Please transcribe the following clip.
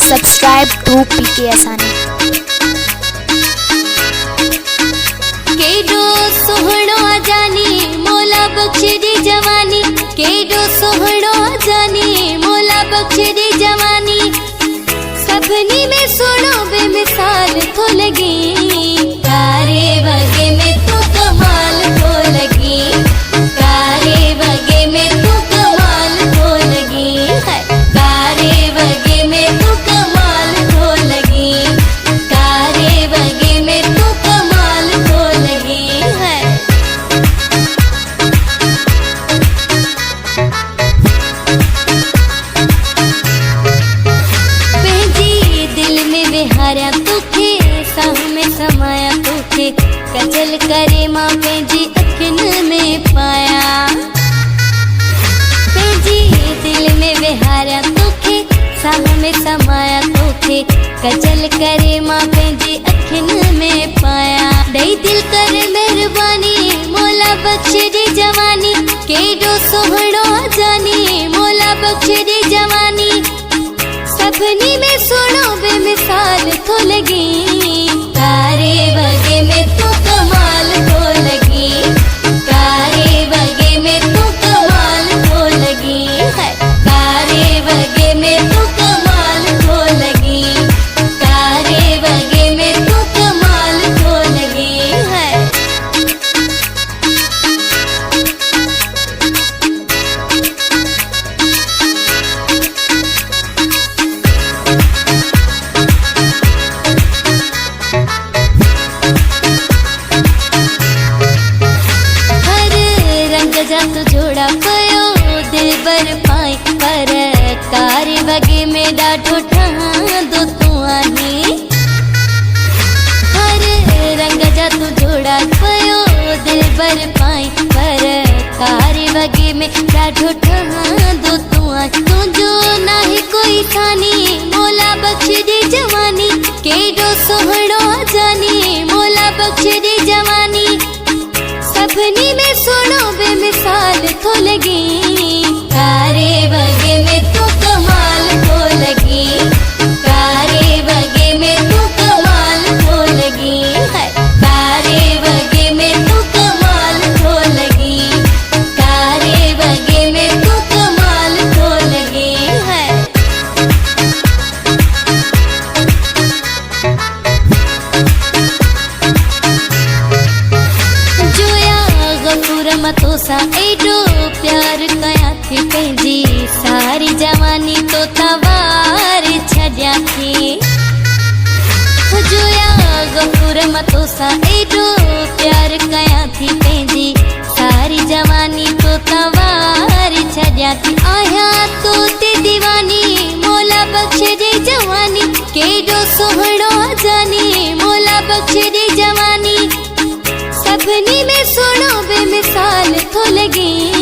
Subscribe to PK Asani। केडो सोहणो जानी मोला बख्शदी जवानी, केडो सोहणो जानी मोला बख्शदी जवानी। सपनी में सोनो बेमिसाल तो लगी, तारे वगे में तू कमाल तो लगी, तारे वगे में तू कमाल तो लगी है, तारे वगे में तू कमाल तो लगी, तारे वगे में तू कमाल तो लगी है। पहजी दिल में विहारा तुखे, साह में समाया तुखे, कजल करे माँ पहजी अखिन में पाया। पहजी दिल में विहारा तुखे, साह में समाया तुखे, कजल करे माँ पहजी अखिन में पाया। दई दिल कर मेहरबानी मोला बख्शदी जवानी, केडो सोहणो जानी मोला बख्शदी जवानी। सपनी में सोनो बेमिसाल तो लगी, तारे वगे में तू कमाल तो लगी, तारे वगे में तू कमाल तो लगी है, तारे वगे में तू कमाल तो लगी, तारे वगे में तू कमाल तो लगी है। तो जोड़ा पयो दिल बर पाई पर, तारे वगे में डाढो ठहांदो तू आही। हर रंग जा तू जोड़ा पयो दिल बर पाई पर, तारे वगे में डाढो ठहांदो तू आही। तुझो नाही कोई थानी मोला बख्शदी जवानी, केडो सोहणो जानी मोला बख्शदी जवानी। सपनी में सोनो बेमिसाल तो लगी, तारे वगे में तू कमाल तो लगी, तारे वगे में तू कमाल तो लगी है, तारे वगे में तू कमाल तो लगी, तारे वगे में तू कमाल तो लगी है। मतोसा एडो प्यार कया थी, पंहिंजी सारी जवानी तो तवार छॾिया थी। जोया गफूर मतोसा एडो प्यार कया थी, पंहिंजी सारी जवानी तो तवार छॾिया थी। आया तो ते दीवानी मोला बख्शदी जवानी, केडो सोहणो जानी मोला बख्शदी जवानी। सपनी में सोनो बेमिसाल तो लगी,